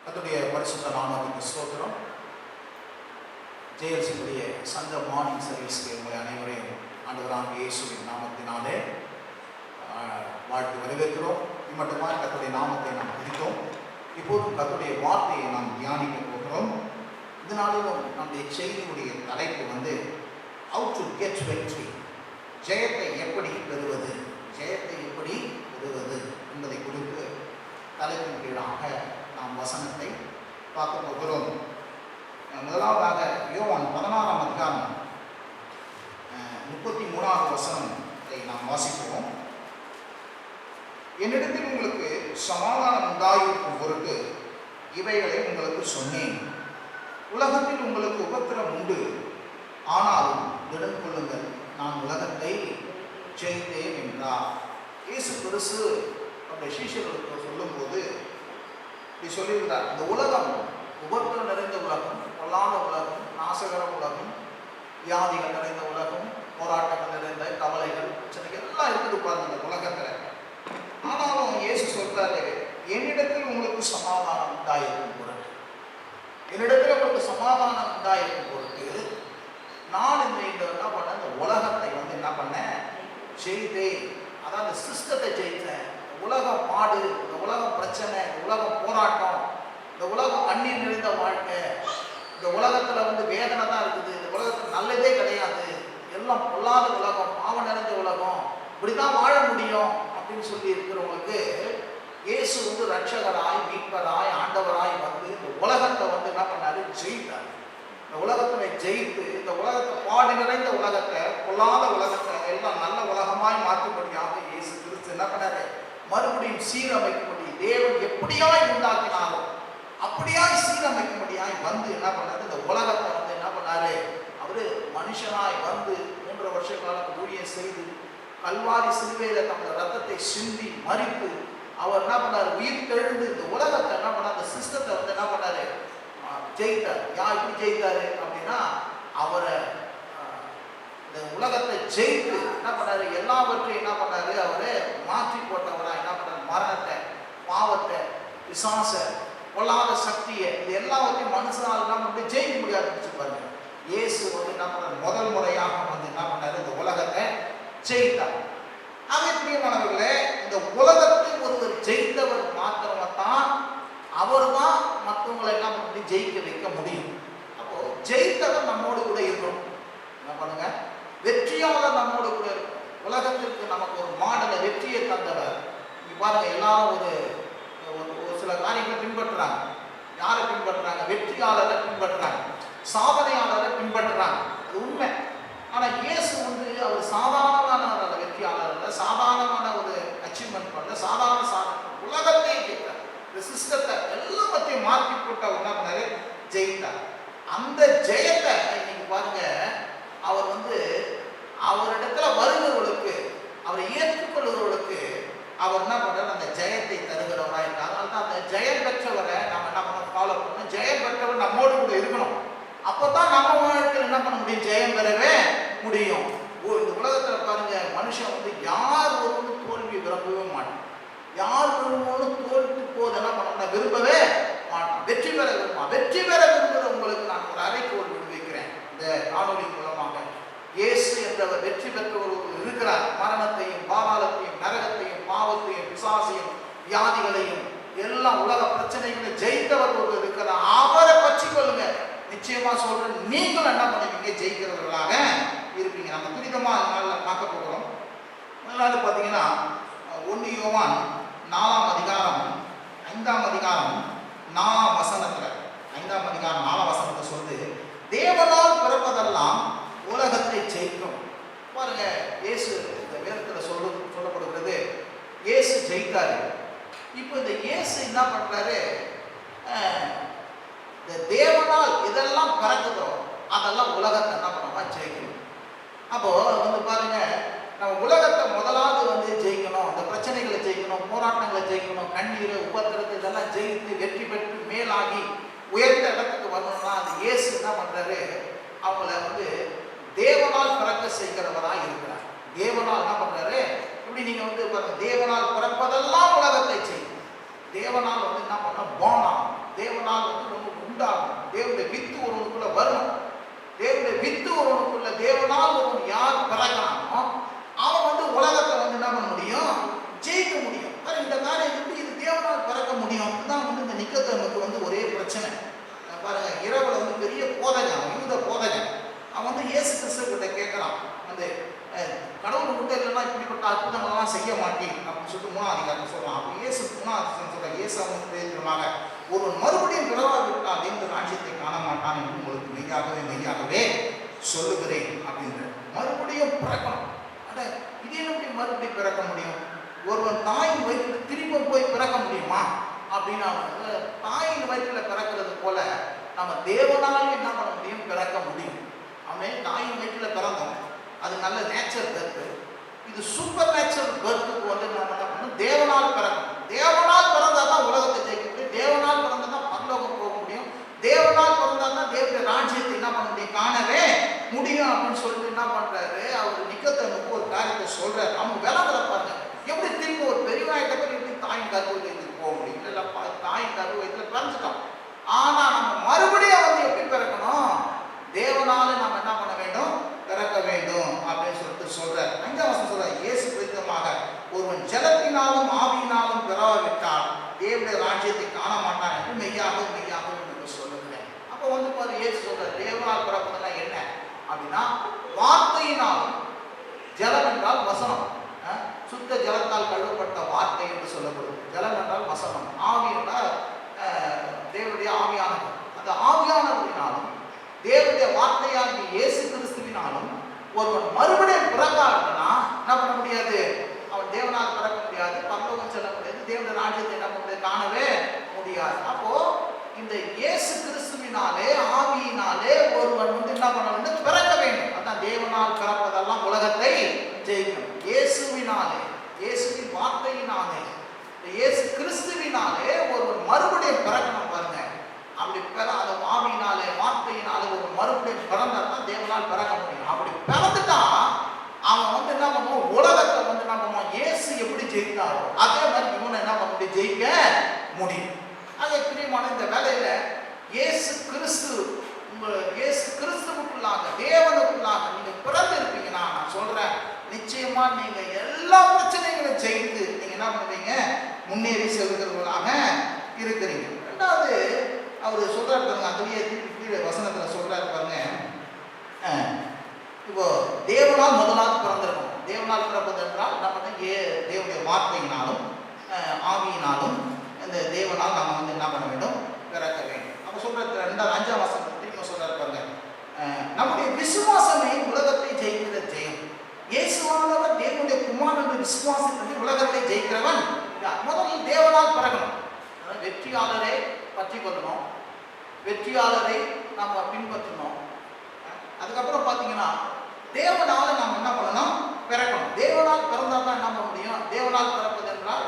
கர்த்தருடைய பரிசுத்த நாமத்துக்கு ஸ்தோத்திரம். ஜேஎல்சியுடைய சண்டே மார்னிங் சர்வீஸ்க்கு உங்களை அனைவரையும் ஆண்டவராகிய இயேசுவின் நாமத்தினாலே வாழ்த்து வரவேற்கிறோம். இம்மட்டுமா கர்த்தருடைய நாமத்தை நாம் துதித்தோம். இப்போதும் கர்த்தருடைய வார்த்தையை நாம் தியானிக்க போகிறோம். இந்த நாளிலும் நம்முடைய செய்தியுடைய தலைப்பு how to get victory, ஜெயத்தை எப்படி பெறுவது, ஜெயத்தை எப்படி பெறுவது என்பதை குறித்து தலைப்பின் கீழாக நாம் வசனத்தை பார்க்க போகிறோம். முதலாவதாக யோவான் 16ஆம் அதிகாரம் 33வது வசனத்தை நாம் வாசிப்போம். என்னிடத்தில் உங்களுக்கு சமாதானம் உண்டாயிருக்கும் பொருட்டு இவைகளை உங்களுக்கு சொன்னேன். உலகத்தில் உங்களுக்கு உபத்திரம் உண்டு, ஆனாலும் திடன் கொள்ளுங்கள், நான் உலகத்தை ஜெயித்தேன் என்றார். இயேசு கிறிஸ்து அவருடைய சீஷர்களுக்கு சொல்லும்போது இப்படி சொல்லியிருந்தார். இந்த உலகம் உபத்திரம் நிறைந்த உலகம், பொல்லாத உலகம், நாசகர உலகம், வியாதிகள் நிறைந்த உலகம், போராட்டங்கள் நிறைந்த கவலைகள், பிரச்சனைகள் எல்லாம் இருக்குது பாருங்க இந்த உலகத்தில். ஆனாலும் இயேசு சொல்றாரு, என்னிடத்தில் உங்களுக்கு சமாதானம் உண்டாயிருக்கும் பொருட்டு, என்னிடத்தில் உங்களுக்கு சமாதானம் உண்டாயிருக்கும் பொருட்டு நான் இந்த என்ன பண்ணேன், இந்த உலகத்தை என்ன பண்ணேன், ஜெயித்தேன். அதாவது சிஸ்டத்தை ஜெயித்தேன். உலக பாடு, இந்த உலக பிரச்சனை, இந்த உலக போராட்டம், இந்த உலகம் கண்ணீர் நிறைந்த வாழ்க்கை, இந்த உலகத்தில் வேதனை தான் இருக்குது, இந்த உலகத்தில் நல்லதே கிடையாது, எல்லாம் பொல்லாத உலகம், பாவம் நிறைந்த உலகம், இப்படிதான் வாழ முடியும் அப்படின்னு சொல்லி இருக்கிறவங்களுக்கு இயேசு ரட்சகராய், மீட்பராய், ஆண்டவராய் இந்த உலகத்தை என்ன பண்ணாரு, ஜெயித்தார். இந்த உலகத்தை ஜெயித்து இந்த உலகத்தை, பாடு நிறைந்த உலகத்தை, பொல்லாத உலகத்தை எல்லாம் நல்ல உலகமாய் மாற்றும்படியாக இயேசு கிறிஸ்து என்ன பண்ணாரு, மறுபடியும் சீரமைக்கும்படி, தேவன் எப்படியாய் உண்டாக்கினாரோ அப்படியாய் சீரமைக்கும்படியாய் என்ன பண்ணாரு, இந்த உலகத்தை என்ன பண்ணாரு, அவரு மனுஷனாய் 3 வருஷ காலம் ஊழியம் செய்து கல்வாரி சிலுவையில தமது ரத்தத்தை சிந்தி மரித்து அவர் என்ன பண்ணாரு, உயிர் தெழுந்து இந்த உலகத்தை என்ன பண்ணார், அந்த சிஸ்டத்தை என்ன பண்ணாரு, ஜெயித்தார். இப்படி ஜெயித்தாரு அப்படின்னா, அவரை இந்த உலகத்தை ஜெயித்து என்ன பண்ணாரு, எல்லாவற்றையும் என்ன பண்ணாரு, அவரை மாற்றி போட்டவரா என்ன பண்ணாரு, மரணத்தை, பாவத்தை, பிசாசை, பொல்லாத சக்தியை, இது எல்லாவற்றையும் மனுஷனால் என்ன ஜெயிக்க முடியாது பாருங்க. இயேசு என்ன பண்ணார், முதல் முறையாக என்ன பண்ணாரு, இந்த உலகத்தை ஜெயித்தார். அதே பிரியமானவர்களே, இந்த உலகத்தை ஒருவர் ஜெயித்தவர் மாத்திரம்தான் அவர் தான் மற்றவங்களை என்ன பண்ணி ஜெயிக்க வைக்க முடியும். அப்போ ஜெயித்தவர் நம்மோடு கூட இருக்கணும். என்ன பண்ணுங்க, வெற்றியாளர் நம்மோடு கூட இருக்கும். உலகத்திற்கு நமக்கு ஒரு மாடலை, வெற்றியை தந்தவர். இங்க பாருங்க, எல்லாரும் ஒரு சில காரியங்களை பின்பற்றுறாங்க. யாரை பின்பற்றுறாங்க, வெற்றியாளரை பின்பற்றுறாங்க, சாதனையாளரை பின்பற்றுறாங்க. அது உண்மை. ஆனால் இயேசு அவர் சாதாரணமான வெற்றியாளர் இல்லை, சாதாரணமான ஒரு அச்சீவ்மெண்ட் பண்ணல, சாதாரண சாதனை, உலகத்தையே ஜெயித்தார். இந்த சிஸ்டத்தை எல்லாத்தையும் மாற்றி போட்டு அவர் என்ன பண்ணாரு, ஜெயித்தார். அந்த ஜெயத்தை இன்னைக்கு பாருங்க, அவர் அவரிடத்துல வருகிறவர்களுக்கு, அவரை ஏற்றுக்கொள்கிறவர்களுக்கு அவர் என்ன பண்றாரு, அந்த ஜெயத்தை தருகிறவராக இருக்கார். அதனால தான் அந்த ஜெயம் பெற்றவரை நம்ம என்ன பண்ண ஃபாலோ பண்ணணும். ஜெயம் பெற்றவர் நம்மோடு கூட இருக்கணும். அப்போதான் நம்ம வாழ்க்கையில் என்ன பண்ண முடியும், ஜெயம் பெறவே முடியும். இந்த உலகத்துல பாருங்க, மனுஷன் யார் ஒரு தோல்வி விரும்பவே மாட்டான். யார் விரும்பணும் தோல்வி போது என்ன பண்ண விரும்பவே மாட்டான். வெற்றி பெற விரும்புவான். வெற்றி பெற விரும்புகிற உங்களுக்கு நான் ஒரு அறைகோள் விடுவிக்கிறேன். இந்த காணொலி மூலமாக இயேசு என்றவர் வெற்றி பெற்றவர் இருக்கிறார். மரணத்தையும், பாதாளத்தையும், நரகத்தையும், பாவத்தையும், பிசாசையும், வியாதிகளையும், எல்லாம் உலக பிரச்சனைகளை ஜெயித்தவர் ஒரு இருக்கிறார். அவரை பற்றி கொள்ளுங்க. நிச்சயமா சொல்றேன், நீங்களும் என்ன பண்ணுவீங்க, ஜெயிக்கிறவர்களாக இருப்பீங்க. நம்ம துரிதமா அதனால பார்க்க போகிறோம். முதலாவது பார்த்தீங்கன்னா 1 யோவான் 4ஆம் அதிகாரம் 5ஆம் அதிகாரம் 4ஆம் வசனத்துல, 5ஆம் அதிகாரம் 4ஆம் வசனத்தை சொல்லுது, தேவனால் பிறப்பதெல்லாம் உலகத்தை ஜெயிக்கும். பாருங்க, இயேசு இந்த வேதத்துல சொல்லப்படுகிறது, இயேசு ஜெயித்தாரு. இப்போ இந்த இயேசு என்ன பண்றாரு, இந்த தேவனால் இதெல்லாம் பிறக்குதோ அதெல்லாம் உலகத்தை என்ன பண்ணுமா, ஜெயிக்கணும். அப்போ பாருங்க, நம்ம உலகத்தை முதலாவது ஜெயிக்கணும், அந்த பிரச்சனைகளை ஜெயிக்கணும், போராட்டங்களை ஜெயிக்கணும், கண்ணீர், உபத்திரத்தை இதெல்லாம் ஜெயித்து வெற்றி பெற்று மேலாகி உயர்ந்த இடத்துக்கு வரணும்னா அது இயேசு என்ன பண்றாரு, அவங்கள தேவனால் பிறக்க செய்கிறவராக இருக்கிறார். தேவனால் என்ன பண்றாரு, இப்படி நீங்க பாருங்க, தேவனால் பிறப்பதெல்லாம் உலகத்தை செய்யும். தேவனால் என்ன பண்ண போனா, தேவனால் தேவனால் ஒருவன் யார் பிறக்கிறானோ அவன் வந்து உலகத்தை வந்து என்ன பண்ண முடியும், ஜெயிக்க முடியும். இந்த காரியம் எப்படி இது தேவனால் பிறக்க முடியும் தான் வந்து இந்த நிக்கோதேமுக்கு வந்து ஒரே பிரச்சனை. பாருங்க, இரவுல வந்து பெரிய போதகன், யூத போதகன், அவன் வந்து இயேசு கிறிஸ்து கிட்ட கேட்கறான், அந்த கடவுள் முட்டை இல்லைன்னா இப்படிப்பட்ட அற்புதங்கள்லாம் செய்ய மாட்டேன் அப்படின்னு சொல்லிட்டு 3ஆம் அதிகாரம் சொல்றான். அப்போ இயேசு 3ஆம் அதிகாரம் சொல்ற இயேசு அவங்க தெரிஞ்சுமாக ஒரு மறுபடியும் பிறவாவிட்டால் தேவனுடைய ராஜ்யத்தை காண மாட்டான் என்று உங்களுக்கு மெய்யாகவே சொல்லுகிறேன் அப்படின்ற. மறுபடியும் பிறக்கணும். அட இதே எப்படி மறுபடியும் பிறக்க முடியும்? ஒருவன் தாயின் வயிற்றுல திரும்ப போய் பிறக்க முடியுமா அப்படின்னா, தாயின் வயிற்றுல பிறக்கிறது போல நம்ம தேவனால என்ன பண்ண முடியும், பிறக்க முடியும். அவன் தாயின் வயிற்றுல பிறந்தோம், அது நல்ல நேச்சுரல் பர்த். இது சூப்பர் நேச்சுரல் பர்த்துக்கு வந்து நம்ம என்ன பண்ணணும், தேவனால் பிறக்கணும். தேவனால் பிறந்தா தான் உலகத்தை ஜெயிக்க முடியும், தேவனால் பிறந்தா தான் பரலோகம் போக முடியும், தேவனால் பிறந்தா தான் தேவனுடைய ராஜ்யத்தை என்ன பண்ண முடியும், காணவே முடியும் அப்படின்னு சொல்லிட்டு என்ன பண்றாரு, அவர் நிக்கோதேமுக்கு ஒரு காரியத்தை சொல்றாரு. அவங்க விளங்கல பாருங்க, எப்படி திரும்ப ஒரு பெரியவாயிட்ட பேர் எப்படி தாயின் கருவூலத்துக்கு போக முடியும்? இல்லை தாயின் கருவூலத்தில் பிறந்துட்டோம், ஆனா நம்ம மறுபடியும் வந்து எப்படி பிறக்கணும், தேவனால நம்ம என்ன பண்ண வேண்டும், பிறக்க வேண்டும் அப்படின்னு சொல்லிட்டு சொல்றார். 5ஆம் வசனம் சொல்ற, இயேசு பிரதித்தமாக ஒருவன் ஜலத்தினாலும் ஆவியினாலும் பிறவாவிட்டால் தேவனுடைய ராஜ்யத்தை காண மாட்டான் என்று மெய்யாக என்று சொல்லுகிறேன். அப்போ வந்து பாரு, இயேசு சொல்ற தேவனால் பிறப்பதுன்னா என்ன அப்படின்னா, வார்த்தையினாலும், ஜலம் என்றால் வசனம், சுத்த ஜலத்தால் கழுவப்பட்ட வார்த்தை என்று சொல்லப்படுது. ஜலம் என்றால் வசனம், ஆவி என்றால் தேவனுடைய ஆவியானவர். அந்த ஆவியானவரினாலும் தேவனுடைய வார்த்தையாகிய இயேசு கிறிஸ்துவினாலும் ஒருவன் மறுபடியும் பிறக்காதுன்னா என்ன பண்ண முடியாது, அவன் தேவனால் பிறக்க முடியாது, பரலோகம் செல்ல முடியாது, தேவனுடைய ராஜ்யத்தை என்ன பண்ண முடியாது, காணவே முடியாது. அப்போ இந்த இயேசு கிறிஸ்துவினாலே ஆவியினாலே ஒருவன் வந்து என்ன பண்ண வேண்டும், பிறக்க வேண்டும். அதான் தேவனால் பிறப்பதெல்லாம் உலகத்தை ஜெயிக்கும். இயேசுவினாலே, இயேசுவின் வார்த்தையினாலே, இயேசு கிறிஸ்துவினாலே ஒருவன் மறுபடியும் பிறக்கணும் பாருங்க. அப்படி அந்த ஆவியினாலே வார்த்தையினாலே ஒரு மறுபடியும் பிறந்தான் தேவனால் பிறக்க முடியும். அப்படி பிறந்துட்டா அவன் வந்து என்ன பண்ணுவான், உலகத்தை வந்து என்ன பண்ணுவான், இயேசு எப்படி ஜெயித்தாரோ அதே மாதிரி இவனை என்ன பண்ண முடியும், ஜெயிக்க முடியும். அதே பிரியமான இந்த வேலையில இயேசு கிறிஸ்துவுக்குள்ளாக தேவனுக்குள்ளாக நீங்க பிறந்து இருப்பீங்கன்னா, நான் சொல்றேன், நிச்சயமா நீங்க எல்லா பிரச்சனைகளும் ஜெயித்து நீங்க என்ன பண்ணுவீங்க, முன்னேறி செல்கிறவர்களாக இருக்கிறீங்க. ரெண்டாவது அவர் சொல்றாரு பாருங்க, அதுலயே கீழே வசனத்துல சொல்றாரு பாருங்க, இப்போ தேவனால் முதலாவது பிறந்திருக்கணும். தேவனால் பிறப்பது என்றால் நம்ம தேவனுடைய வார்த்தையினாலும் ஆவியினாலும் இந்த தேவனால் நம்ம வந்து என்ன பண்ண வேண்டும், பிறக்க வேண்டும். அப்ப சொல்றது 5ஆம் வசனம் திரும்ப சொல்றாரு பாருங்க, நம்முடைய விசுவாசமே உலகத்தை ஜெயிக்கிற ஜெயம். இயேசுவானவர் தேவனுடைய குமாரனுடைய விசுவாசத்தை உலகத்தை ஜெயிக்கிறவன். முதலில் தேவனால் பிறக்கணும். வெற்றியாளரை பற்றி கொள்ளணும், வெற்றியாளரை நம்ம பின்பற்றணும். அதுக்கப்புறம் பார்த்தீங்கன்னா தேவனால நாம் என்ன பண்ணணும், பிறக்கணும். தேவனால் பிறந்தால் தான் என்ன பண்ண முடியும், தேவனால் பிறப்பது என்றால்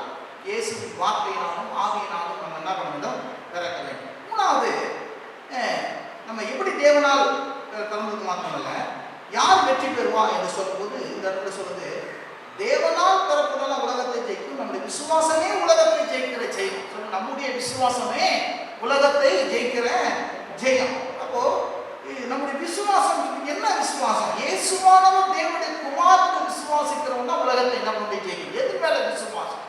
இயேசுவின் வார்த்தையினாலும் ஆவியினாலும் நம்ம என்ன பண்ண வேண்டும், பிறக்க வேண்டும். மூணாவது, நம்ம எப்படி தேவனால் பிறந்தது மாத்திரமல்ல, யார் வெற்றி பெறுவா என்று சொல்லும்போது இந்த இடத்துல சொல்லுது, தேவனால் பிறப்பதால உலகத்தை ஜெயிக்கும், நம்முடைய விசுவாசமே உலகத்தை ஜெயிக்கிற ஜெயம். சொல்லு, நம்முடைய விசுவாசமே உலகத்தை ஜெயிக்கிற ஜெயம். அப்போ நம்முடைய விசுவாசம் என்ன விசுவாசம், இயேசுவானவர் தேவனுடைய குமாரனை விசுவாசிக்கிறவங்க தான் உலகத்தை என்ன பண்ணி ஜெயிக்கும். எது மேல விசுவாசம்,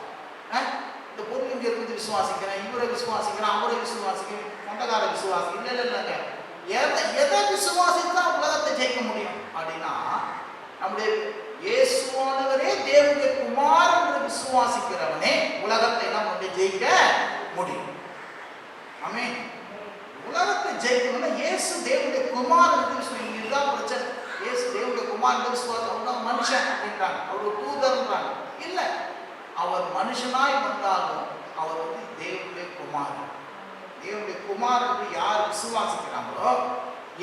இந்த பொருள் இங்க இருக்குது விசுவாசிக்கிறேன், இவரை விசுவாசிக்கிறேன், அவரை விசுவாசிக்கிறேன், சொந்தக்கார விசுவாசி இல்லைங்க. எதை விசுவாசித்தா உலகத்தை ஜெயிக்க முடியும் அப்படின்னா, நம்முடைய இயேசுவானவரே தேவனுடைய குமாரன் என்று விசுவாசிக்கிறவனே உலகத்தை என்ன பண்ணி ஜெயிக்க முடியும். ஆமென். உலகத்தை ஜெயிக்கணும்னா இயேசு தேவனுடைய குமாரன் என்று விசுவாசி. இதுதான் பிரச்சனை. இயேசு தேவனுடைய குமாரன் விசுவாசம், அவர் மனுஷன் அப்படின்றாங்க, அவர் தூதர்ன்றாங்க. இல்லை, அவர் மனுஷனாய் வந்தாலும் அவர் வந்து தேவனுடைய குமாரன். தேவனுடைய குமாரன் என்று யார் விசுவாசிக்கிறாங்களோ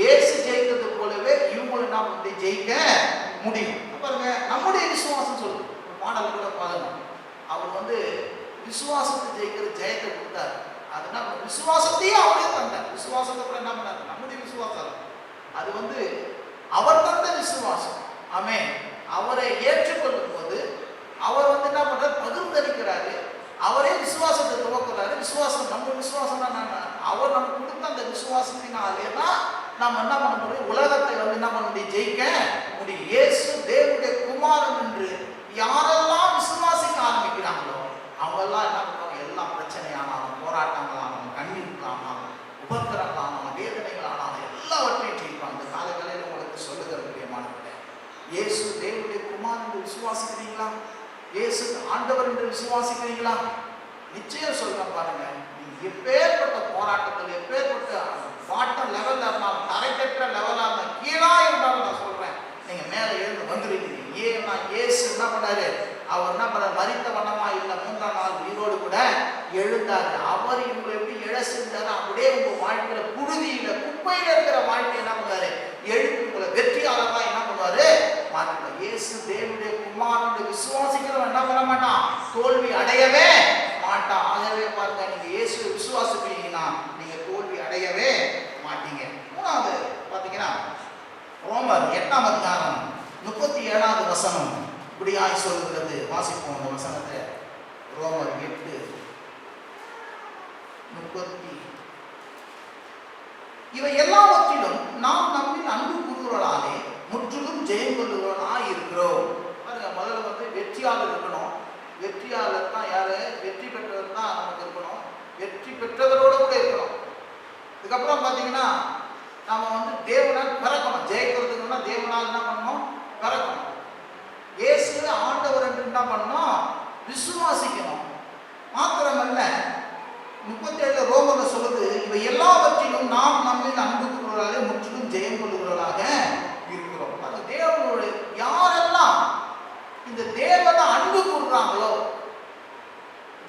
இயேசு ஜெயிக்கிறது போலவே இவங்களும் என்ன பண்ணி ஜெயிக்க முடியும். பாருங்க, நம்முடைய விசுவாசம் சொல்லுது, பாடல் கூட பாருங்க, அவர் வந்து விசுவாசத்தை ஜெயிக்கிற ஜெயத்தை கொடுத்தாரு. அதுனா விசுவாசத்தையும் அவரே தந்தார். விசுவாசத்தை கூட என்ன பண்ணாரு, நம்முடைய விசுவாசம் அது வந்து அவர் தந்த விசுவாசம். ஆமென். அவரை ஏற்றுக்கொள்ளும் போது அவர் வந்து என்ன பண்றாரு, பகிர்ந்தளிக்கிறாரு. அவரே விசுவாசத்தை துவக்கிறாரு. விசுவாசம் நம்ம விசுவாசம் தான், அவர் நமக்கு கொடுத்த அந்த விசுவாசத்தினாலே தான் நாம் என்ன பண்ண முடியும்? உலகத்தை என்ன பண்ண முடியும்? ஜெயிக்க முடியும். இயேசு தேவனுடைய குமாரன் என்று யாரெல்லாம் விசுவாசிக்க ஆரம்பிக்கிறாங்களோ அவங்கெல்லாம் என்ன பண்ணுவாங்க? எல்லா பிரச்சனையானாலும், போராட்டங்களானாலும், கண்ணீர்களானாலும், உபத்திரங்களானாலும், வேதனைகளானாலும் எல்லாவற்றையும் ஜெயிப்பாங்க. இந்த காலங்களில் உங்களுக்கு சொல்லுகிற பிரியமானவர்களே, இயேசு தேவனுடைய குமாரன் என்று விசுவாசிக்கிறீங்களா? இயேசு ஆண்டவர் என்று விசுவாசிக்கிறீங்களா? நிச்சயம் சொல்றேன் பாருங்க, நீங்க எப்பேற்பட்ட போராட்டத்தில், எப்பேற்பட்ட பாட்டம் லெவல்ல இருந்தாலும், தரைக்கற்ற லெவலா இருந்தாலும், கீழா இருந்தாலும் நான் சொல்றேன், நீங்க மேல எழுந்து வந்துருக்கீங்க. ஏன்னா இயேசு என்ன பண்ணாரு? அவர் என்ன பண்ண மரித்த வண்ணமா இல்லை, 3ஆம் நாள் உயிரோடு கூட எழுந்தாரு. அவர் இவங்களை எப்படி எழ செஞ்சாரு? அப்படியே உங்க வாழ்க்கையில புழுதியில, குப்பையில இருக்கிற வாழ்க்கை என்ன பண்ணாரு? எழுப்பி உங்களை வெற்றியாளர்களா என்ன பண்ணுவாரு? மாற்றினார். இயேசு தேவனுடைய குமாரனுடைய விசுவாசிக்கிறவன் என்ன பண்ண மாட்டான்? தோல்வி அடையவே மாட்டான். ஆகவே பாருங்க, நீங்க இயேசுவை விசுவாசிப்பீங்கன்னா நீங்க தோல்வி அடையவே மாட்டீங்க. மூணாவது பாத்தீங்கன்னா ரோமர் 8ஆம் அதிகாரம் 37வது வசனம் இப்படியாய் சொல்லுகிறது. வாசிப்போம் அந்த வசனத்தை. ரோமர் 8:30. இவை எல்லாவற்றிலும் நாம் நம்மில் அன்பு கூறுவதாலே முற்றிலும் ஜெயம் கொள்ளுவதாய் இருக்கிறோம். பாருங்க, முதல்ல வெற்றியாளர் இருக்கணும். வெற்றியாளர் தான் யாரு? வெற்றி பெற்றவர் தான் நமக்கு இருக்கணும். வெற்றி பெற்றவரோடு கூட இருக்கணும். இதுக்கப்புறம் பார்த்தீங்கன்னா நாம தேவனால் பிறக்கணும். ஜெயிக்கிறதுக்குன்னா தேவனால் என்ன பண்ணணும்? பிறக்கணும். இயேசு ஆண்டவர் என்று என்ன பண்ணணும்? விசுவாசிக்கணும். மாத்திரமல்ல, 37 ரோமர்ல சொல்லுது, இவை எல்லாவற்றிலும் நாம் நம்மில் அன்பு கூறுவதாலே முற்றிலும் ஜெயம் கொள்ளுகிறவர்களாக இருக்கிறோம். அந்த தேவனுடைய யாரெல்லாம் இந்த தேவனை அன்பு கூறுறாங்களோ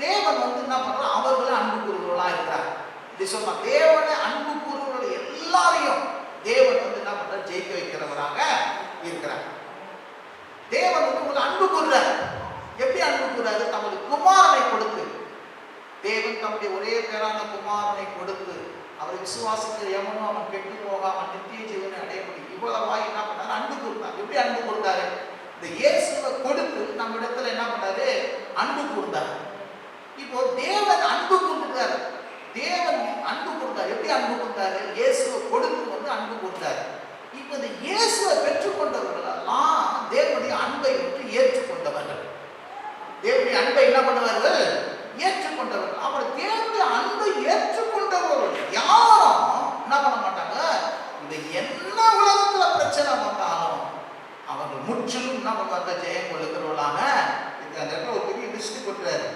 தேவன் என்ன பண்ற? அவர்களை அன்பு கூறுகிறவர்களா இருக்கிறார். இது சொன்னா தேவனை அன்பு கூறுகிறவர்கள் எல்லாரையும் தேவன் என்ன பண்ற? ஜெயிக்க வைக்கிறவராக இருக்கிறார். தேவன் உங்களை அன்பு கூறுறார். எப்படி அன்பு கூறுறாரு? தமது குமாரனை கொடுத்து, தேவன் தம்முடைய ஒரே பேரான குமாரனை கொடுத்து அவரை விசுவாசிக்கிற எவனும் அவன் கெட்டு போகாமல் நித்திய ஜீவனை அடைய முடியும். இவ்வளவாய் என்ன பண்ணாரு? அன்பு கொடுத்தார். எப்படி அன்பு கொடுத்தாரு? இந்த இயேசுவை கொடுத்து நம்ம இடத்துல என்ன பண்ணாரு? அன்பு கொடுத்தார். இப்போ தேவன் அன்பு கொடுத்தாரு. தேவன் அன்பு கொடுத்தார். எப்படி அன்பு கொடுத்தாரு? இயேசுவை கொடுத்து அன்பு கொடுத்தாரு. இப்போ இந்த இயேசுவை பெற்றுக்கொண்டவர்கள் எல்லாம் தேவனுடைய அன்பை ஏற்றுக்கொண்டவர்கள். தேவனுடைய அன்பை என்ன பண்ணுவார்கள்? ஏற்றுக்கொண்டவர்கள். அப்புறம் தேவனுடைய அன்பை ஏற்றுக்கொண்டவர்கள் யாரும் என்ன பண்ண மாட்டாங்க? இந்த என்ன உலகத்துல பிரச்சனை வந்தாலும் அவர்கள் முற்றிலும் என்ன பண்ணுவாங்க? ஜெயம் கொள்ளுகிறவர்களாக. அந்த இடத்துல ஒரு பெரிய லிஸ்ட் கொடுக்குறாரு.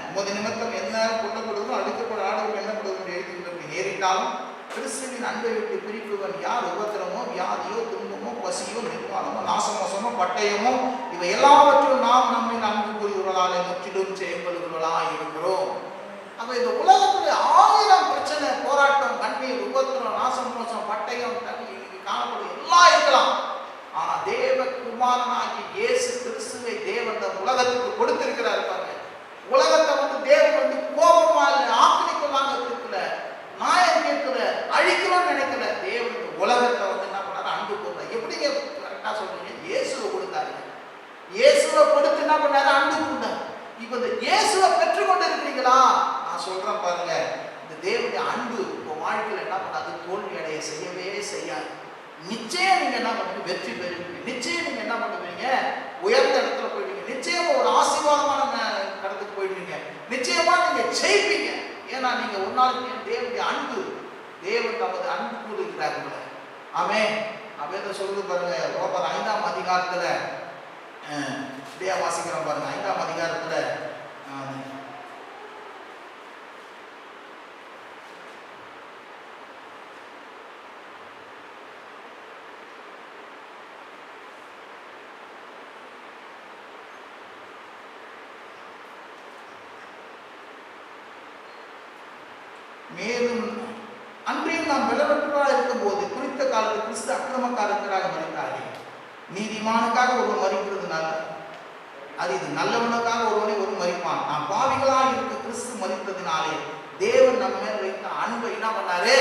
உமது நிமித்தம் என்ன கொல்லப்படுவதோ அழிக்கப்பட ஆடுகள் என்னப்படுவது எழுதி நேரிட்டாலும் கிறிஸ்துவின் அன்பை விட்டு பிரிப்புவன் யார்? உபத்திரமோ, வியாதியோ, துன்பமோ, பசியோ, நிர்வாணமோ, நாசமோசமோ, பட்டயமோ, இவை எல்லாவற்றிலும் நாம் நம்மை அன்பு கூறுகிறவர்களாலே முற்றிலும் ஜெயம் கொள்ளுகிறவர்களாக இருக்கிறோம். அப்ப இந்த உலகத்துல 1000 பிரச்சனை, போராட்டம், கண்ணீர், உபத்திரம், நாசமோசம், பட்டயம், காணப்படும் எல்லாம் இருக்கலாம். ஆனா தேவ குமாரனாகி இயேசு கிறிஸ்துவை தேவன் உலகத்துக்கு கொடுத்திருக்கிறார். பாருங்க, உலகத்தை தேவன் கோபமா இல்லை, ஆக்கிரமிக்கலாங்க இருக்கல, நியாயம் கேட்கல, அழிக்கணும்னு நினைக்கல. தேவன் உலகத்தை என்ன பண்ணாரு? அன்பு கூர்ந்தார். எப்படிங்க கரெக்டா சொல்றீங்க? இயேசுவை கொடுத்தாரு. இயேசுவை கொடுத்து என்ன பண்ணாரு? அன்பு கூர்ந்தார். இப்ப இந்த இயேசுவை பெற்றுக்கொண்டு இருக்கிறீங்களா? நான் சொல்றேன் பாருங்க, இந்த தேவனுடைய அன்பு உங்க வாழ்க்கையில் என்ன பண்ணாது? தோல்வி அடைய செய்யவே செய்யாது. நிச்சயம் நீங்க என்ன பண்ணுவீங்க? வெற்றி பெறுவீங்க. நிச்சயம் நீங்க என்ன பண்ணுவீங்க? உயர்ந்த இடத்துல போயிடுவீங்க. நிச்சயமா ஒரு ஆசீர்வாதமான இடத்துக்கு போயிடுவீங்க. நிச்சயமா நீங்க ஜெயிப்பீங்க. ஏன்னா நீங்க ஒரு நாளைக்கு தேவனுடைய அன்பு, தேவன் தமது அன்பு கூறுகிறார் உங்களை. ஆமென். அப்படியே சொல்லுது பாருங்க, ரோமர் 5ஆம் அதிகாரத்துல வாசிக்கிறோம் பாருங்க. 5ஆம் அதிகாரத்துல மேலும் அன்றையும் நாம் பலவற்றவராக இருக்கும் போது குறித்த காலத்தில் கிறிஸ்து அக்கிரமக்காரர்களாக மறித்தாரே. நீதிமானுக்காக ஒருவன் மறிக்கிறது நல்லது, அது இது நல்லவனுக்காக ஒருவனை ஒரு மறிப்பான். நாம் பாவிகளாக இருக்க கிறிஸ்து மறித்ததினாலே தேவன் நம்ம மேல் வைத்த அன்பை என்ன பண்ணாரு?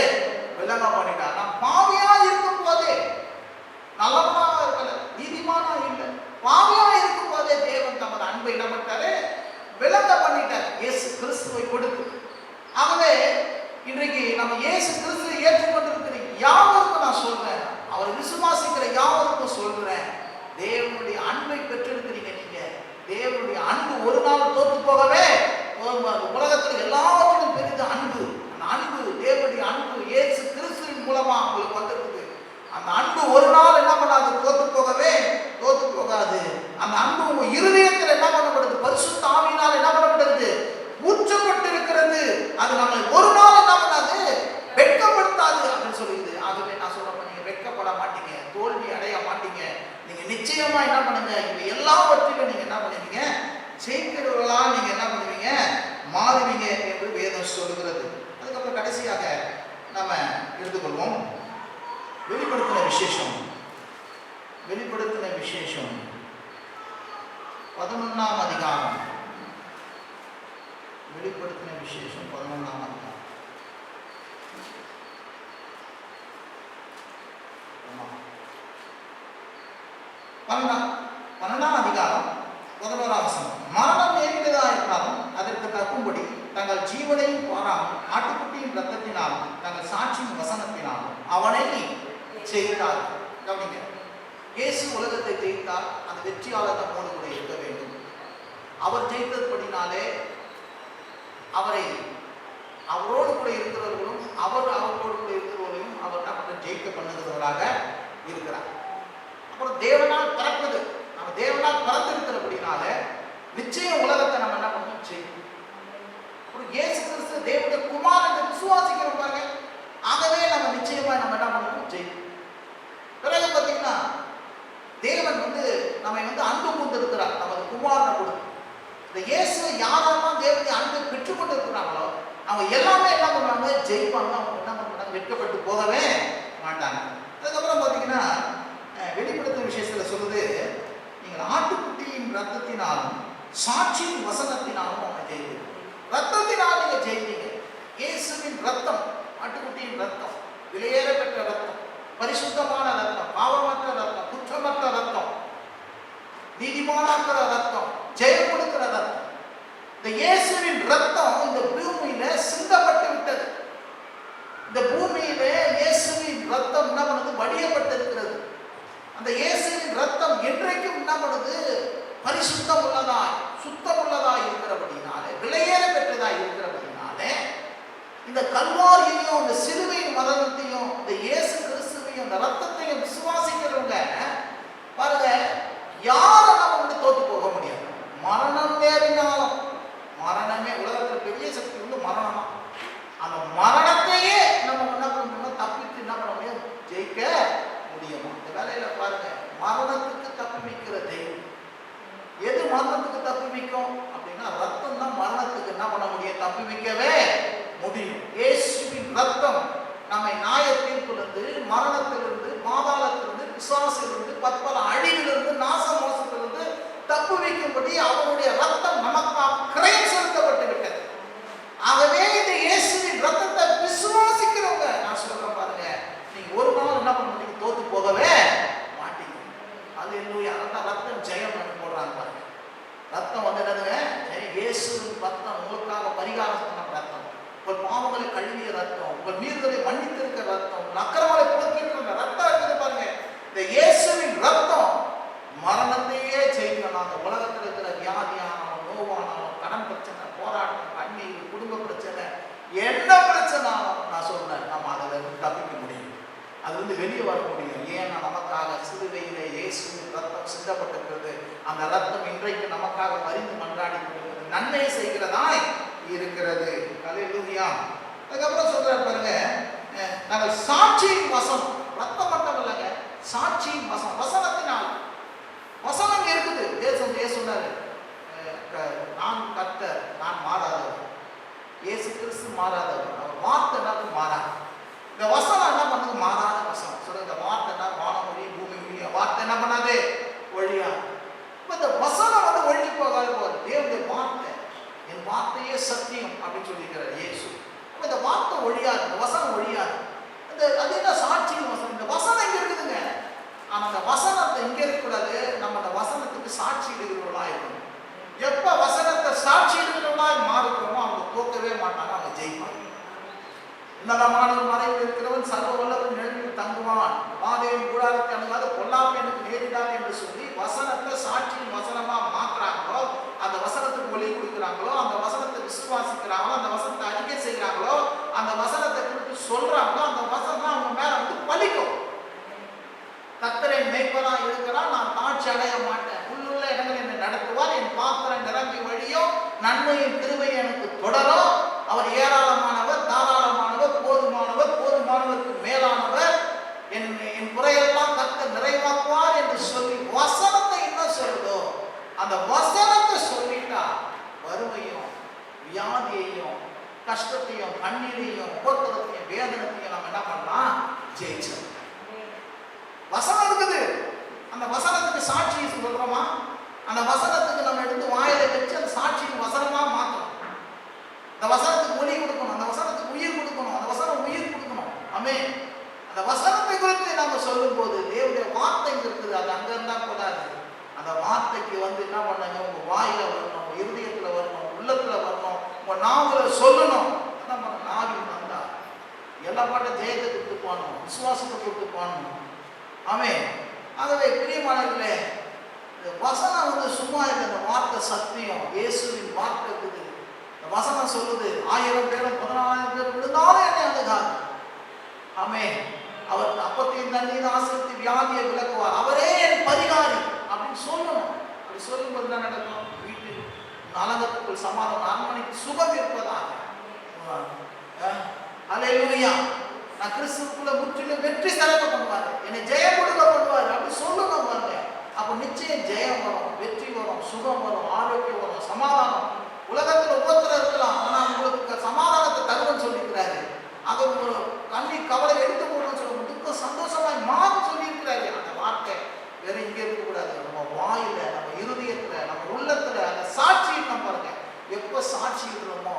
விலக பண்ணிட்டார். நாம் பாவியா இருக்கும் போதே, நல்லவனா இருக்கல, நீதிமானா இல்லை, பாவியா இருக்கும் போதே தேவன் தமது அன்பை என்ன பண்ணிட்டாரு? விலக பண்ணிட்டார். இயேசு கிறிஸ்துவை கொடுத்து. ஆகவே இன்றைக்கு நம்ம இயேசு கிறிஸ்துவை ஏற்றுக்கொண்டிருக்கிறீங்க. யாவருக்கும் நான் சொல்றேன், அவரை விசுவாசிக்கிற யாவருக்கும் சொல்றேன், தேவனுடைய அன்பை பெற்றிருக்கிறீங்க. நீங்க தேவனுடைய அன்பு ஒரு நாள் தோற்று போகவே, உலகத்தில் எல்லாவற்றிலும் பெரிது அன்பு. அந்த அன்பு, தேவனுடைய அன்பு இயேசு கிறிஸ்துவின் மூலமா உங்களுக்கு வந்திருக்குது. அந்த அன்பு ஒரு நாள் என்ன பண்ணாது, தோற்று போகவே தோற்று போகாது. அந்த அன்பு உங்க இருதயத்தில் என்ன பண்ணப்படுது, பரிசுத்த ஆவியினால் என்ன பண்ணப்படுது, ஊற்றப்பட்டு இருக்கிறது. அது நம்மளை ஒரு நாள் என்ன பண்ணாது, வெட்கப்படுத்தாது அப்படின்னு சொல்லுது. ஆகவே நான் சொல்றேன், நீங்க வெட்கப்பட மாட்டீங்க, தோல்வி அடைய மாட்டீங்க. நீங்க நிச்சயமா என்ன பண்ணுங்க, இங்க எல்லாவற்றிலும் நீங்க என்ன பண்ணுவீங்க, ஜெயிக்கிறவர்களா நீங்க என்ன பண்ணுவீங்க, மாறுவீங்க என்று வேதம் சொல்லுகிறது. அதுக்கப்புறம் கடைசியாக நம்ம எடுத்துக்கொள்வோம் வெளிப்படுத்தின விசேஷம். வெளிப்படுத்தின விசேஷம் 11ஆம் அதிகாரம். வெளிப்படுத்தின விசேஷம் 11ஆம் அதிகாரம். 12ஆம் அதிகாரம் 11ஆம் வசனம். மரணம் நேரிட்டதா இருந்தாலும் அதற்கு தப்பும்படி தங்கள் ஜீவனையும் பாராமல் ஆட்டுக்குட்டியின் ரத்தத்தினாலும் தங்கள் சாட்சியின் வசனத்தினாலும் அவனை ஜெயித்தார். கவனிங்க, இயேசு உலகத்தை ஜெயித்தார். அந்த வெற்றியாளர் நம்மோடு கூட இருக்க வேண்டும். அவர் ஜெயித்தபடினாலே அவரை அவரோடு கூட இருக்கிறவர்களும் அவரோடு கூட இருக்கிறவர்களையும் அவர் நம்ம ஜெயிக்க பண்ணுகிறவராக இருக்கிறார். அப்புறம் தேவனால் பிறப்பது, நம்ம தேவனால் பிறந்திருக்கிறபடினால நிச்சயம் உலகத்தை நம்ம என்ன பண்ணணும், ஜெயிக்கணும். அப்புறம் இயேசு கிறிஸ்து தேவனுடைய குமாரனை விசுவாசிக்கிறோம் பாருங்க. ஆகவே நம்ம நிச்சயமா நம்ம என்ன பண்ணணும், ஜெயிக்கணும். பிறகு பார்த்தீங்கன்னா தேவன் நம்மை அன்பு கொண்டு இருக்கிறார். நமது குமாரனை கொடுத்து இந்த இயேசு யாரெல்லாம் தேவனுடைய அன்பை பெற்றுக்கொண்டு இருக்கிறாங்களோ அவங்க எல்லாமே என்ன பண்ணுவாங்க, ஜெயிப்பாங்க. அவங்க என்ன பண்ணுவாங்க, வெட்கப்பட்டு போகவே மாட்டாங்க. அதுக்கப்புறம் பார்த்தீங்கன்னா வெளிப்படுத்தும் விஷயத்தில் சொல்லுது, நீங்கள் ஆட்டுக்குட்டியின் ரத்தத்தினாலும் சாட்சியின் வசனத்தினாலும் அவங்க ஜெயிப்பீங்க. ரத்தத்தினால் நீங்க ஜெயிப்பீங்க. இயேசுவின் ரத்தம், ஆட்டுக்குட்டியின் ரத்தம், விலையேற பெற்ற ரத்தம், பரிசுத்தமான ரத்தம், பாவமற்ற ரத்தம், குற்றமற்ற ரத்தம், நீதிமானாக்கிற ரத்தம், ஜெயம் கொடுக்கிற ரத்தம். இந்த இயேசுவின் ரத்தம் இந்த பூமியில சிந்தப்பட்டு விட்டது. இந்த பூமியில இயேசுவின் ரத்தம் என்ன பண்ணுது, வடியப்பட்டிருக்கிறது. அந்த இயேசுவின் ரத்தம் என்றைக்கும் என்ன பண்ணுது, பரிசுத்தம் உள்ளதாய் சுத்தம் உள்ளதாய் இருக்கிறபடினாலே, விலையேற பெற்றதாய் இருக்கிறபடினாலே, இந்த கல்வாரியையும் இந்த சிலுவையின் மரணத்தையும் இந்த இயேசு கிறிஸ்துவையும் இந்த ரத்தத்தையும் விசுவாசிக்கிறவங்க பாருங்க, யாரும் நம்ம தோற்று போக முடியாது. மரணம் நேரினாலும், மரணமே உலகத்தில் பெரிய சக்தி மரணம் தான். அந்த மரணத்தையே நம்ம என்ன பண்ணணும், தப்பித்து என்ன பண்ண முடியும், ஜெயிக்க முடியும். இந்த வேலையில பாருங்க, மரணத்துக்கு தப்பி வைக்கிற தெய்வம். எது மரணத்துக்கு தப்பி வைக்கும் அப்படின்னா, ரத்தம் தான் மரணத்துக்கு என்ன பண்ண முடியும், தப்பி வைக்கவே முடியும். இயேசுவின் ரத்தம் நம்மை நியாய தீர்ப்பிலிருந்து, மரணத்திலிருந்து, பாதாளத்திலிருந்து, பிசாசிலிருந்து, பற்பல அழிவிலிருந்து, நாச மோசத்திலிருந்து தப்பு வைக்கும்படி அவருடைய ரத்தம் நமக்காக கிரயம் செலுத்தப்பட்டு விட்டது. ஆகவே இந்த இயேசுவின் ரத்தத்தை விசுவாசிக்கிறவங்க, நான் சொல்றேன் பாருங்க, நீங்க ஒரு நாள் என்ன பண்ண முடியும், தோத்து போகவே மாட்டீங்க. அது இல்லையா, ரத்தம் ஜெயம் போடுறாங்க பாருங்க. ரத்தம் என்னதுங்க, இயேசுவின் ரத்தம் உங்களுக்காக பரிகாரம் பண்ண ரத்தம், உங்கள் பாவங்களை கழுவிய ரத்தம், உங்கள் மீறுதலை மன்னித்திருக்கிற ரத்தம், உங்கள் அக்கிரமங்களை போக்கியிருக்கிற ரத்தம் இருக்குது பாருங்க. இந்த இயேசுவின் ரத்தம் மரணத்தையே ஜெயிக்கணும். அந்த உலகத்தில் இருக்கிற வியாதியானாலும், நோவானாலும், கடன் பிரச்சனை, போராட்டம், கண்ணீர், குடும்ப பிரச்சனை, என்ன பிரச்சனாலும் நான் சொல்றேன், நம்ம அதில் தப்பிக்க முடியும். அது வெளியே வர முடியும். ஏன்னா நமக்காக சிலுவையிலே இயேசுவின் ரத்தம் சிந்தப்பட்டிருக்கிறது. அந்த ரத்தம் இன்றைக்கு நமக்காக பரிந்து மன்றாடி கொண்டிருக்கிறது, நன்மை செய்கிறதாய் இருக்கிறது. அல்லேலூயா. அதுக்கப்புறம் சொல்றாரு பாருங்க, நாங்கள் சாட்சியின் வசனம், ரத்தம் மட்டும் இல்லைங்க, சாட்சியின் வசனம், வசனத்தினால். வசனம் இருக்குது. தேசம் சொன்னாரு, நான் கர்த்தர், நான் மாறாதவர். இயேசு கிறிஸ்து மாறாதவர். அவர் வார்த்தை என்ன மாறாது. இந்த வசனம் என்ன பண்ணுது, மாறாத வசனம். சொல்லுங்க, இந்த வார்த்தை என்ன, வானம் ஒளி பூமி ஒளி, வார்த்தை என்ன பண்ணாது, ஒழியா. இந்த வசனம் ஒழிஞ்சு போகாது போது. தேவனுடைய வார்த்தை, என் வார்த்தையே சத்தியம் அப்படின்னு சொல்லியிருக்கிறார் இயேசு. இந்த வார்த்தை ஒழியாது, இந்த வசனம் ஒழியாது. அது என்ன, சாட்சியின் வசனம். இந்த வசனம் இங்க இருக்குதுங்க. ஆனா அந்த வசனத்தை இங்க இருக்கக்கூடாது, நம்ம அந்த வசனத்துக்கு சாட்சி இருக்கிறவர்களா இருக்கணும். எப்ப வசனத்தை சாட்சி இருக்கிறவர்களா மாறுகிறோமோ அவங்க தோக்கவே மாட்டாங்க, அவங்க ஜெயிப்பாங்க. உன்னதமான ஒரு மறைவில் இருக்கிறவன் சர்வ வல்லவன் நிழலில் தங்குவான். மாதேவின் கூடாரத்தை அணுகாத பொல்லாப்பு எனக்கு நேரிடாது என்று சொல்லி வசனத்தை சாட்சியின் வசனமா மாத்துறாங்களோ, அந்த வசனத்துக்கு ஒளி கொடுக்குறாங்களோ, அந்த வசனத்தை விசுவாசிக்கிறாங்களோ, அந்த வசனத்தை அறிக்கை செய்கிறாங்களோ, அந்த வசனத்தை குறித்து சொல்றாங்களோ, அந்த வசனம் அவங்க மேல வந்து பலிக்கும். கர்த்தர் என் மேய்ப்பனா இருக்கிறான், நான் தாட்சி அடைய மாட்டேன். உள்ளுள்ள இடங்கள் என்னை நடத்துவார், என் பாத்திரம் நிரம்பி வழியும், நன்மையின் கிருபை எனக்கு தொடரும். அவர் ஏராளமானவர், தாராளமானவர், போதுமானவர், போதுமானவருக்கு மேலானவர். என் குறையெல்லாம் கர்த்தர் நிறைவாக்குவார் என்று சொல்லி வசனத்தை என்ன சொல்லுதோ அந்த வசனத்தை சொல்லிட்டா வறுமையும் வியாதியையும் கஷ்டத்தையும் கண்ணீரையும் உபத்திரத்தையும் வேதனத்தையும் நம்ம என்ன பண்ணலாம்? ஜெயிச்சோம். வசனம் இருக்குது. அந்த வசனத்துக்கு சாட்சியை சொல்றோமா? அந்த வசனத்துக்கு நம்ம எடுத்து வாயில வச்சு அந்த சாட்சிக்கு வசனமா மாற்றணும். அந்த வசனத்துக்கு ஒளி கொடுக்கணும், அந்த வசனத்துக்கு உயிர் கொடுக்கணும், அந்த வசனம் உயிர் கொடுக்கணும். ஆமென். அந்த வசனத்தை குறித்து நம்ம சொல்லும் போது தேவனுடைய வார்த்தை இருக்குது, அது அங்க இருந்தா கூடாது. அந்த வார்த்தைக்கு வந்து என்ன பண்ணுங்க, உங்க வாயில வரணும், உங்க இருதயத்துல வரணும், உள்ளத்துல வரணும், உங்க நாவல சொல்லணும். என்ன பண்ண நாவி வந்தா எல்லா பாட்ட ஜெயத்தை கொடுத்து போகணும், விசுவாசத்தை கொடுத்து போகணும். ஆமென். ஆகவே பிரியமானவர்களே, வசனம் வந்து சும்மா இல்லை. அந்த வார்த்தை சத்தியம், இயேசுவின் வார்த்தை இருக்குது. வசனம் சொல்லுது 1000 பேரும் 14,000 பேர் விழுந்தாலும் என்னை அணுகாது. ஆமென். அவர் அப்பத்தையும் தண்ணீர் ஆசிரியத்து வியாதியை விளக்குவார், அவரே என் பரிகாரி அப்படின்னு சொல்லணும். அப்படி சொல்லும்போது என்ன நடக்கும்? வீட்டில் நலகத்துக்குள் சமாதானம், அரண்மனைக்கு சுகம் இருப்பதாக. அல்லேலூயா. நான் கிறிஸ்துவுக்குள்ள முற்றிலும் வெற்றி சிறக்க பண்ணுவார், என்னை ஜெயம் கொடுக்க பண்ணுவார் அப்படி சொல்லணும் பாருங்க. அப்போ நிச்சயம் ஜெயம் வரும், வெற்றி வரும், சுகம் வரும், ஆரோக்கியம் வரும், சமாதானம். உலகத்தில் ஒவ்வொருத்தரும் இருக்கலாம், ஆனால் உங்களுக்கு சமாதானத்தை தருவன்னு சொல்லியிருக்கிறாரு. அதை ஒரு கண்ணி கவலை எடுத்து போடணும்னு சொல்ல துக்கம் சந்தோஷமாய் மாறும் சொல்லியிருக்கிறாரு. அந்த வார்த்தை வேற இங்கே இருக்கக்கூடாது. நம்ம வாயில, நம்ம இருதயத்துல, நம்ம உள்ளத்துல அந்த சாட்சி நம்ம பாருங்க. எப்போ சாட்சி இருக்கிறோமோ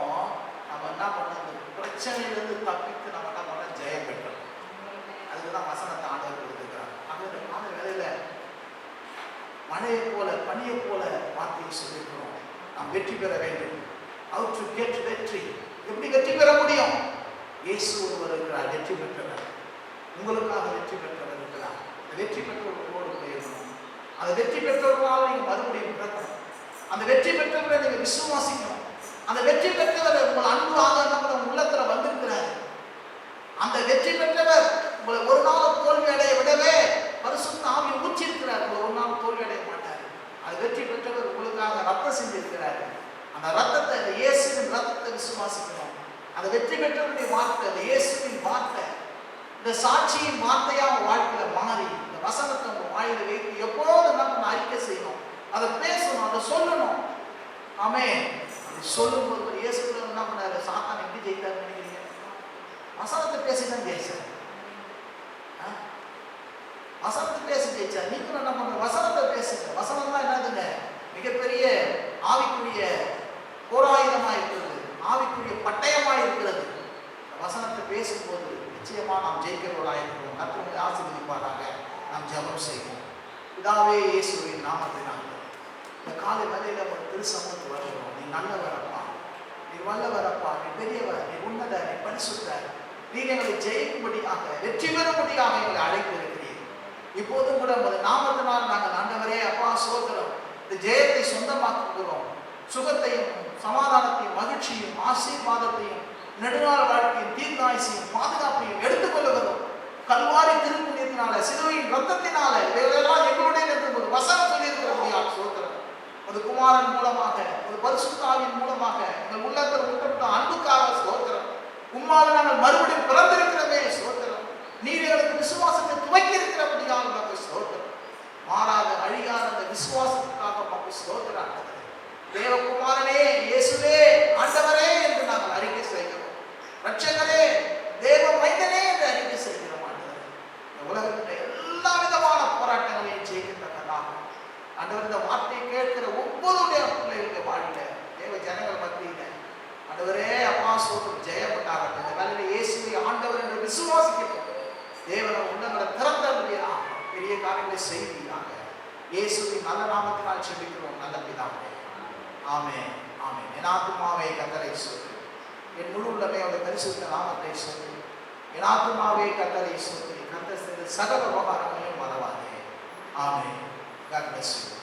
நம்ம என்ன பண்ண பிரச்சனையிலிருந்து தப்பித்து நம்ம என்ன பண்ண ஜெயம் பெற்றோம். அதுக்குதான் வசனத்தை ஆண்டவர் கொடுத்துக்கிறார். அந்த வேலையில மழையை போல பனியை போல வார்த்தையை சொல்லியிருக்கிறோம். நாம் வெற்றி பெற வேண்டும். How to get வெற்றி? எப்படி வெற்றி பெற முடியும்? இயேசு ஒருவர் இருக்கிறார், வெற்றி பெற்றவர். உங்களுக்காக வெற்றி பெற்றவர் இருக்கிறார். அந்த வெற்றி பெற்றவர்களோடு இருக்கணும். அந்த வெற்றி பெற்றவர்களால் நீங்கள் மறுபடியும் பிறக்கணும். அந்த வெற்றி பெற்றவரை நீங்கள் விசுவாசிக்கணும். அந்த வெற்றி பெற்றவர் உங்கள் அன்புவாக நம்ம உள்ளத்துல வந்திருக்கிறார். அந்த வெற்றி பெற்றவர் உங்களை ஒரு நாள் தோல்வி அடைய விடவே பரிசுத்த ஆவி ஊற்றிருக்கிறார். உங்களை ஒரு நாள் தோல்வி அடைய மாட்டார். அது வெற்றி பெற்றவர் உங்களுக்காக ரத்தம் செஞ்சிருக்கிறார். அந்த ரத்தத்தை, அந்த இயேசுவின் ரத்தத்தை விசுவாசிக்கணும். அந்த வெற்றி பெற்றவருடைய வார்த்தை, அந்த இயேசுவின் வார்த்தை, இந்த சாட்சியின் வார்த்தையா உங்க வாழ்க்கையில மாறி இந்த வசனத்தை உங்க வாயில வைத்து எப்போதும் நம்ம அறிக்கை செய்யணும், அதை பேசணும், அதை சொல்லணும். ஆமென். அப்படி சொல்லும்போது இயேசு என்ன பண்ணாரு? சாத்தான் எப்படி ஜெயித்தாரு நினைக்கிறீங்க? வசனத்தை பேசிதான் ஜெயிச்சார். வசனத்தை பேசி ஜெயிச்சார். நீங்களும் என்ன பண்ண? வசனத்தை பேசுங்க. வசனம் தான் என்னதுங்க? மிகப்பெரிய ஆவிக்குரிய போராயுதமாக இருக்கிறது, ஆவிக்குரிய பட்டயமாக இருக்கிறது. வசனத்தை பேசும்போது நிச்சயமா நாம் ஜெயிக்கிறவர்களாக இருக்கிறோம். கர்த்தர் ஆசீர்வதிப்பாராக. நாம் ஜெபம் செய்வோம். பிதாவே, இயேசுவின் நாமத்தினால இந்த காலை வேளையில ஒரு திருசமூகத்துக்கு வருகிறோம். நீ நல்லவர் அப்பா, நீ வல்லவர் அப்பா, நீ பெரியவர், நீ உன்னத, நீ பரிசுத்தர். நீர் எங்களை ஜெயிக்கும்படியாக, வெற்றி பெறும்படியாக எங்களை அழைத்து இருக்கிறீர். இப்போதும் கூட உமது நாமத்தினால் நாங்கள் ஆண்டவரே அப்பா சோதரம் இந்த ஜெயத்தை சொந்தமாக்குகிறோம். சுகத்தையும் சமாதானத்தையும் மகிழ்ச்சியும் ஆசீர்வாதத்தையும் நெடுநாள் வாழ்க்கையும் தீர்க்காயுசையும் பாதுகாப்பையும் எடுத்துக்கொள்ளுகிறோம். கல்வாரி திருப்புண்ணியத்தினால, சிலுவையின் ரத்தத்தினால இவைகளெல்லாம் எங்களுடைய என்று ஒரு வசனம் சொல்லியிருக்கிறபடியால் சோதரம் ஒரு குமாரன் மூலமாக, ஒரு பரிசுத்தாவின் மூலமாக எங்கள் உள்ளத்தில் ஊட்டப்பட்ட அன்புக்காக சோதரம். உம்மால் நாங்கள் மறுபடியும் பிறந்திருக்கிறவே சோதரம். நீர் எங்களுக்கு விசுவாசத்தை துவக்கி இருக்கிறபடியால் நமக்கு சோதரம். மாறாத அழியாத அந்த விசுவாசத்துக்காக நமக்கு சோதரம். தேவகுமாரனே, இயேசுவே, ஆண்டவரே என்று நாங்கள் அறிக்கை செய்கிறோம். ரட்சகரே, தேவ மைந்தனே என்று அறிக்கை செய்கிறோம். இந்த உலகத்தில் எல்லா விதமான போராட்டங்களையும் ஜெயிக்கின்றதாக ஆண்டவர் இந்த வார்த்தையை கேட்கிற ஒவ்வொருடைய பிள்ளைகளுடைய வாழ்க்கையில தேவ ஜனங்கள் மத்தியில ஆண்டவரே அப்பா சோதரம் ஜெயப்பட்டாகட்டும். இந்த வேலையில இயேசுவை ஆண்டவர் என்று விசுவாசிக்கப்படும். தேவனை உள்ளங்களை திறந்தபடியா பெரிய காரியங்களை செய்வீராக. இயேசுவின் நல்ல நாமத்தினால் செபிக்கிறோம் நல்ல பிதாவே. ஆமென், ஆமென். என் ஆத்துமாவே கர்த்தரை சொல்லு, என் முழு உள்ளமே அவருடைய பரிசுத்த நாமத்தை சொல்லு. என் ஆத்துமாவே கர்த்தரை ஸ்தோத்திரி, கர்த்தர் செய்த சகல உபகாரங்களையும் மறவாதே. ஆமென். God bless you.